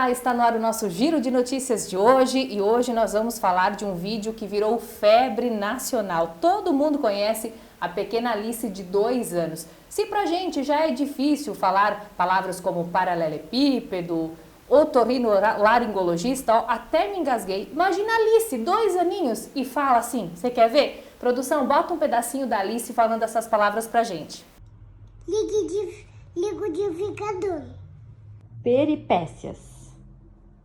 Olá, está no ar o nosso Giro de Notícias de hoje e hoje nós vamos falar de um vídeo que virou febre nacional. Todo mundo conhece a pequena Alice de 2 anos. Se pra gente já é difícil falar palavras como paralelepípedo, otorrinolaringologista, ó, até me engasguei. Imagina a Alice, 2 aninhos, e fala assim, você quer ver? Produção, bota um pedacinho da Alice falando essas palavras pra gente. Liquidificador. Peripécias.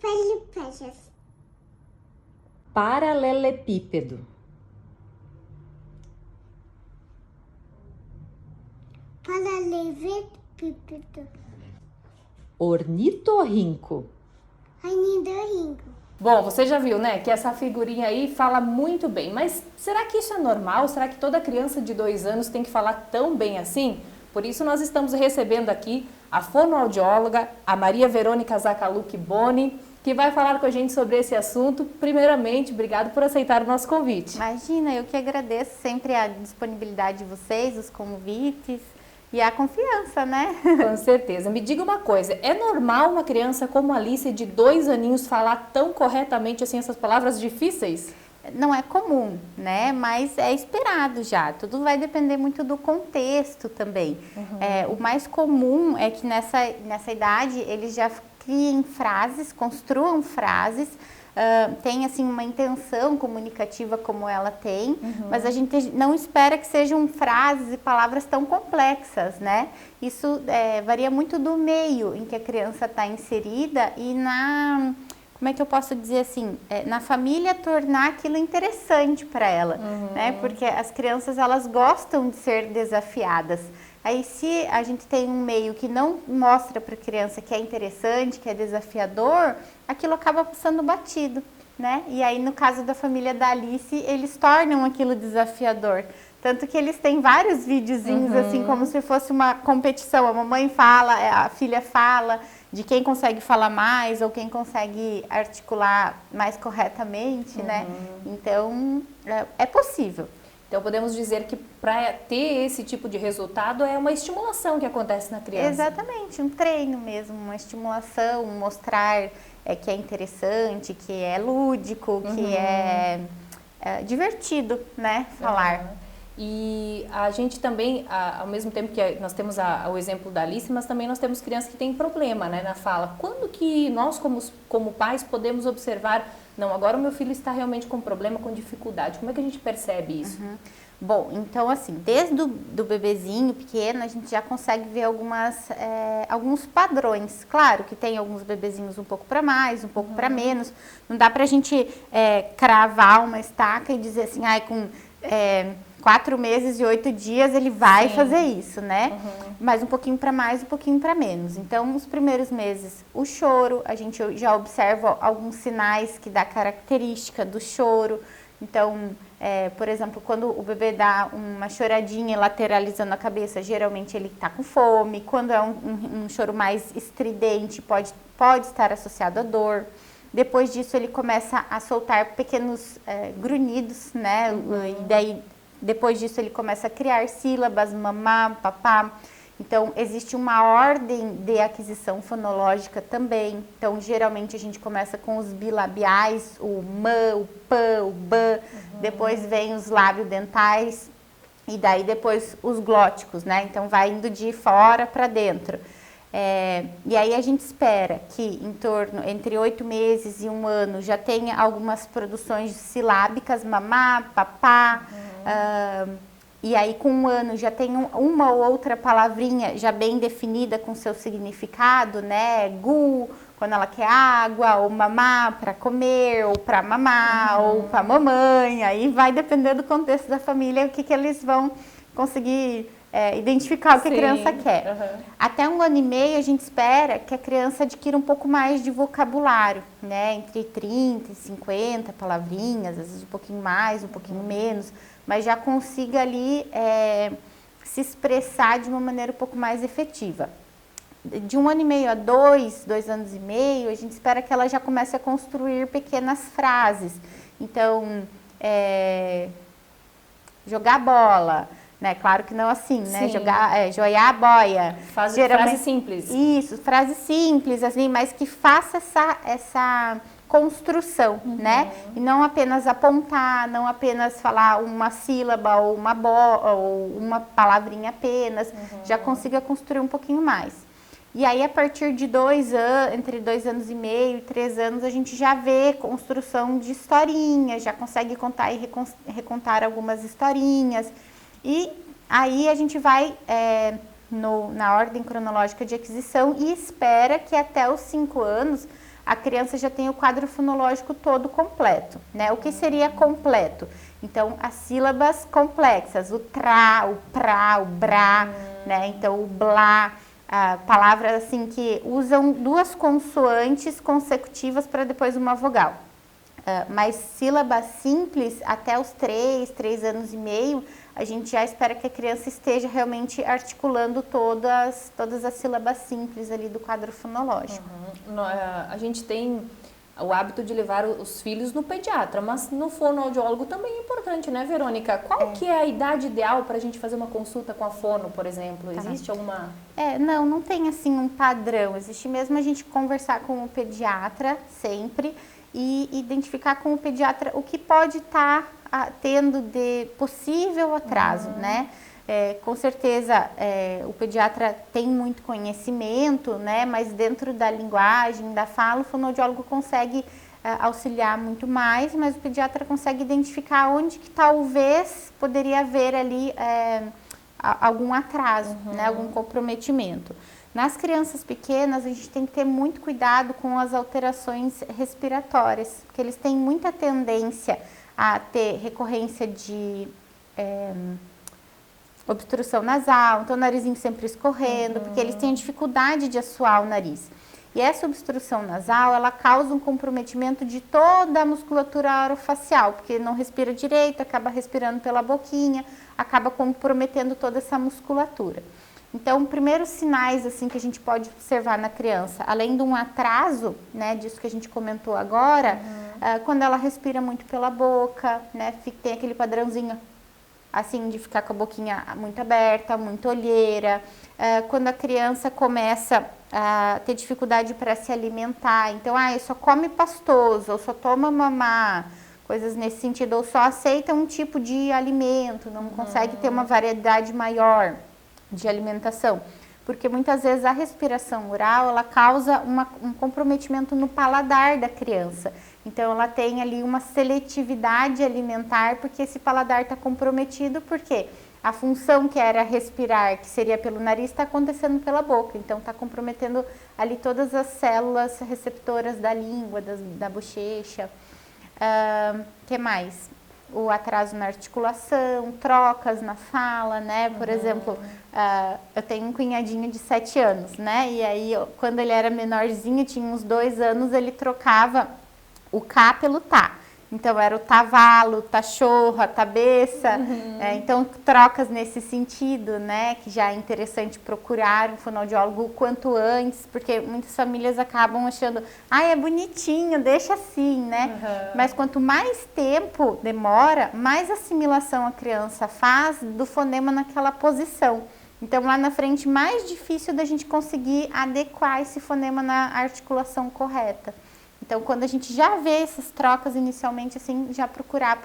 Peripécias. Paralelepípedo. Paralelepípedo. Ornitorrinco. Ornitorrinco. Bom, você já viu, né, que essa figurinha aí fala muito bem, mas será que isso é normal? Será que toda criança de 2 anos tem que falar tão bem assim? Por isso nós estamos recebendo aqui a fonoaudióloga, a Maria Verônica Zacaluk Boni, que vai falar com a gente sobre esse assunto. Primeiramente, obrigado por aceitar o nosso convite. Imagina, eu que agradeço sempre a disponibilidade de vocês, os convites e a confiança, né? Com certeza. Me diga uma coisa, é normal uma criança como a Alice de 2 aninhos falar tão corretamente assim essas palavras difíceis? Não é comum, né? Mas é esperado já. Tudo vai depender muito do contexto também. O mais comum é que nessa idade eles já criem frases, construam frases, tem assim uma intenção comunicativa como ela tem, mas a gente não espera que sejam frases e palavras tão complexas, né? Isso varia muito do meio em que a criança está inserida e como é que eu posso dizer assim, na família tornar aquilo interessante para ela, né? Porque as crianças, elas gostam de ser desafiadas. Aí se a gente tem um meio que não mostra para a criança que é interessante, que é desafiador, aquilo acaba passando batido, né? E aí no caso da família da Alice, eles tornam aquilo desafiador. Tanto que eles têm vários videozinhos assim, como se fosse uma competição. A mamãe fala, a filha fala, de quem consegue falar mais ou quem consegue articular mais corretamente, né? Então, é possível. Então, podemos dizer que para ter esse tipo de resultado é uma estimulação que acontece na criança. Exatamente, um treino mesmo, uma estimulação, mostrar que é interessante, que é lúdico, que é divertido, né, falar. E a gente também, ao mesmo tempo que nós temos o exemplo da Alice, mas também nós temos crianças que têm problema, né, na fala. Quando que nós, como pais, podemos observar, não, agora o meu filho está realmente com problema, com dificuldade? Como é que a gente percebe isso? Bom, então assim, desde do bebezinho pequeno, a gente já consegue ver alguns padrões. Claro que tem alguns bebezinhos um pouco para mais, um pouco para menos. Não dá pra gente cravar uma estaca e dizer assim, com 4 meses e 8 dias ele vai fazer isso, né? Mas um pouquinho para mais, um pouquinho para menos. Então, nos primeiros meses, o choro, a gente já observa alguns sinais que dá característica do choro. Então, por exemplo, quando o bebê dá uma choradinha lateralizando a cabeça, geralmente ele está com fome. Quando é um choro mais estridente, pode estar associado à dor. Depois disso, ele começa a soltar pequenos grunhidos, né? E daí, depois disso, ele começa a criar sílabas, mamá, papá. Então, existe uma ordem de aquisição fonológica também. Então, geralmente, a gente começa com os bilabiais, o mã, o pã, o bã. Depois vem os labiodentais e daí depois os glóticos, né? Então, vai indo de fora para dentro. E aí a gente espera que entre 8 meses e 1 ano já tenha algumas produções silábicas, mamá, papá, e aí com 1 ano já tem uma ou outra palavrinha já bem definida com seu significado, né? Gu, quando ela quer água, ou mamá para comer, ou para mamar, ou para mamãe, aí vai depender do contexto da família, o que eles vão conseguir identificar o que a criança quer. Até 1 ano e meio a gente espera que a criança adquira um pouco mais de vocabulário, né? Entre 30 e 50 palavrinhas, às vezes um pouquinho mais, um pouquinho menos, mas já consiga ali se expressar de uma maneira um pouco mais efetiva. De 1 ano e meio a 2 anos e meio, a gente espera que ela já comece a construir pequenas frases. Então, jogar bola, né? Claro que não assim, né? Sim. Joiar a boia. Frase simples. Isso, frase simples, assim, mas que faça essa construção, né? E não apenas apontar, não apenas falar uma sílaba ou uma palavrinha apenas, já consiga construir um pouquinho mais. E aí, a partir de entre 2 anos e meio e 3 anos, a gente já vê construção de historinhas, já consegue contar e recontar algumas historinhas. E aí a gente vai na ordem cronológica de aquisição e espera que até os 5 anos a criança já tenha o quadro fonológico todo completo, né? O que seria completo? Então, as sílabas complexas, o tra, o pra, o brá, né? Então, o blá, palavras assim que usam 2 consoantes consecutivas para depois uma vogal. Mas sílabas simples, até os 3 anos e meio, a gente já espera que a criança esteja realmente articulando todas as sílabas simples ali do quadro fonológico. A gente tem o hábito de levar os filhos no pediatra, mas no fonoaudiólogo também é importante, né, Verônica? Qual que é a idade ideal para a gente fazer uma consulta com a fono, por exemplo? Existe alguma... Não tem assim um padrão, existe mesmo a gente conversar com o pediatra sempre e identificar com o pediatra o que pode estar tendo de possível atraso, né? Com certeza o pediatra tem muito conhecimento, né? Mas dentro da linguagem, da fala, o fonoaudiólogo consegue auxiliar muito mais, mas o pediatra consegue identificar onde que talvez poderia haver ali algum atraso, né? Algum comprometimento. Nas crianças pequenas, a gente tem que ter muito cuidado com as alterações respiratórias, porque eles têm muita tendência a ter recorrência de obstrução nasal, então o narizinho sempre escorrendo, porque eles têm dificuldade de assoar o nariz. E essa obstrução nasal, ela causa um comprometimento de toda a musculatura orofacial, porque não respira direito, acaba respirando pela boquinha, acaba comprometendo toda essa musculatura. Então, primeiros sinais assim que a gente pode observar na criança, além de um atraso, né, disso que a gente comentou agora, quando ela respira muito pela boca, né, tem aquele padrãozinho assim de ficar com a boquinha muito aberta, muito olheira, quando a criança começa a ter dificuldade para se alimentar, então, só come pastoso, ou só toma mamá, coisas nesse sentido, ou só aceita um tipo de alimento, não consegue ter uma variedade maior de alimentação, porque muitas vezes a respiração oral, ela causa um comprometimento no paladar da criança, então ela tem ali uma seletividade alimentar, porque esse paladar está comprometido, porque a função que era respirar, que seria pelo nariz, está acontecendo pela boca, então está comprometendo ali todas as células receptoras da língua, da bochecha. Que mais? O atraso na articulação, trocas na fala, né? Por exemplo, eu tenho um cunhadinho de 7 anos, né? E aí, quando ele era menorzinho, tinha uns 2 anos, ele trocava o K pelo tá. Então, era o tavalo, tachorra, tabeça. Então, trocas nesse sentido, né? Que já é interessante procurar um fonoaudiólogo o quanto antes, porque muitas famílias acabam achando, é bonitinho, deixa assim, né? Mas quanto mais tempo demora, mais assimilação a criança faz do fonema naquela posição. Então, lá na frente, mais difícil da gente conseguir adequar esse fonema na articulação correta. Então, quando a gente já vê essas trocas inicialmente, assim, já procurar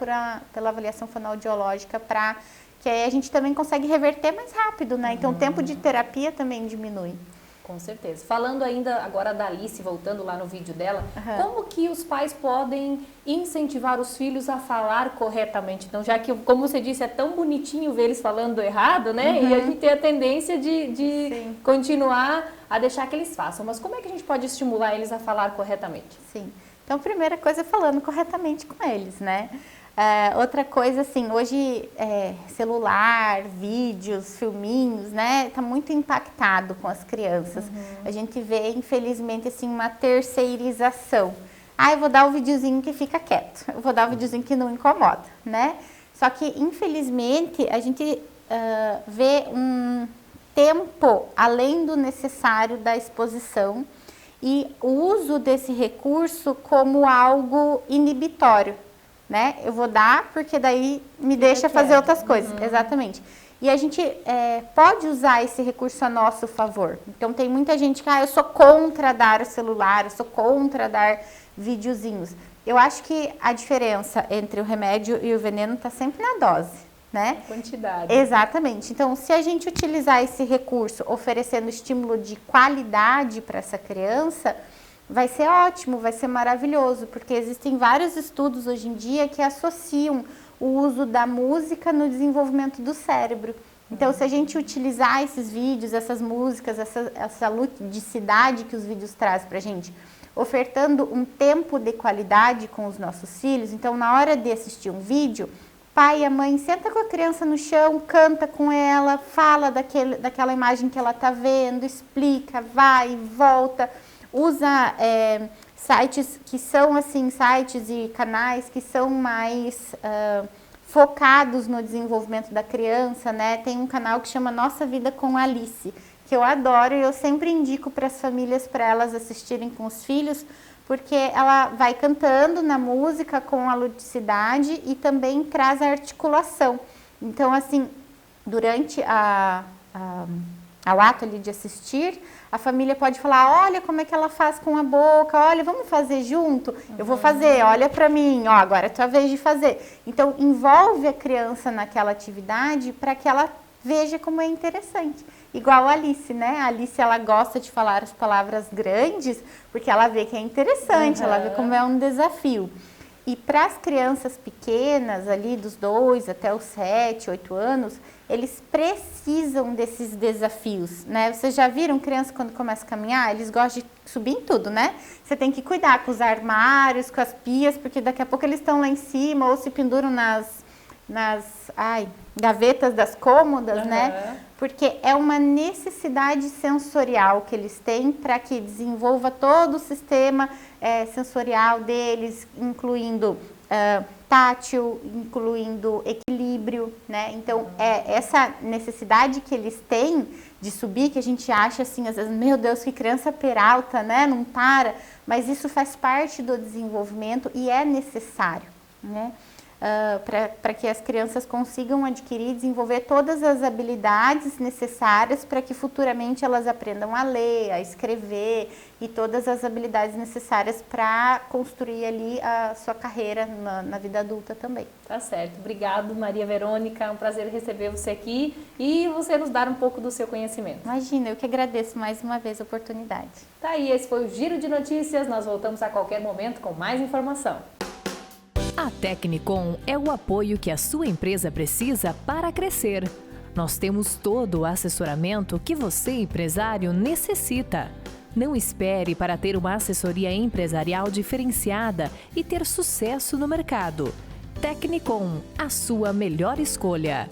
pela avaliação fonoaudiológica, para que aí a gente também consegue reverter mais rápido, né? Então, o tempo de terapia também diminui. Com certeza. Falando ainda agora da Alice, voltando lá no vídeo dela, como que os pais podem incentivar os filhos a falar corretamente? Então, já que, como você disse, é tão bonitinho ver eles falando errado, né? E a gente tem a tendência de continuar a deixar que eles façam. Mas como é que a gente pode estimular eles a falar corretamente? Sim. Então, a primeira coisa é falando corretamente com eles, né? Outra coisa, assim, hoje celular, vídeos, filminhos, né? Tá muito impactado com as crianças. A gente vê, infelizmente, assim, uma terceirização. Eu vou dar o videozinho que fica quieto. Eu vou dar o videozinho que não incomoda, né? Só que, infelizmente, a gente vê um tempo além do necessário da exposição e o uso desse recurso como algo inibitório, né? Eu vou dar porque daí me deixa fazer outras coisas, exatamente. E a gente pode usar esse recurso a nosso favor. Então, tem muita gente que, eu sou contra dar o celular, eu sou contra dar videozinhos. Eu acho que a diferença entre o remédio e o veneno está sempre na dose, né? Quantidade. Exatamente. Então, se a gente utilizar esse recurso oferecendo estímulo de qualidade para essa criança, vai ser ótimo, vai ser maravilhoso, porque existem vários estudos hoje em dia que associam o uso da música no desenvolvimento do cérebro. Então, se a gente utilizar esses vídeos, essas músicas, essa ludicidade que os vídeos trazem para a gente, ofertando um tempo de qualidade com os nossos filhos, então, na hora de assistir um vídeo, pai e a mãe senta com a criança no chão, canta com ela, fala daquela imagem que ela está vendo, explica, vai e volta, usa sites que são assim, sites e canais que são mais focados no desenvolvimento da criança, né? Tem um canal que chama Nossa Vida com Alice, que eu adoro e eu sempre indico para as famílias, para elas assistirem com os filhos, porque ela vai cantando na música com a ludicidade e também traz a articulação. Então, assim, durante ao ato ali de assistir, a família pode falar, olha como é que ela faz com a boca, olha, vamos fazer junto? Eu vou fazer, olha para mim, agora é tua vez de fazer. Então, envolve a criança naquela atividade para que ela veja como é interessante. Igual a Alice, né? A Alice, ela gosta de falar as palavras grandes porque ela vê que é interessante, ela vê como é um desafio. E para as crianças pequenas, ali dos 2 até os 7, 8 anos, eles precisam desses desafios, né? Vocês já viram criança quando começa a caminhar? Eles gostam de subir em tudo, né? Você tem que cuidar com os armários, com as pias, porque daqui a pouco eles estão lá em cima ou se penduram nas gavetas das cômodas, né? Porque é uma necessidade sensorial que eles têm para que desenvolva todo o sistema sensorial deles, incluindo tátil, incluindo equilíbrio, né? Então, essa necessidade que eles têm de subir, que a gente acha assim, às vezes, meu Deus, que criança peralta, né? Não para, mas isso faz parte do desenvolvimento e é necessário, né? Para que as crianças consigam adquirir e desenvolver todas as habilidades necessárias para que futuramente elas aprendam a ler, a escrever e todas as habilidades necessárias para construir ali a sua carreira na vida adulta também. Tá certo. Obrigado, Maria Verônica. É um prazer receber você aqui e você nos dar um pouco do seu conhecimento. Imagina, eu que agradeço mais uma vez a oportunidade. Tá aí, esse foi o Giro de Notícias. Nós voltamos a qualquer momento com mais informação. A Tecnicom é o apoio que a sua empresa precisa para crescer. Nós temos todo o assessoramento que você, empresário, necessita. Não espere para ter uma assessoria empresarial diferenciada e ter sucesso no mercado. Tecnicom, a sua melhor escolha.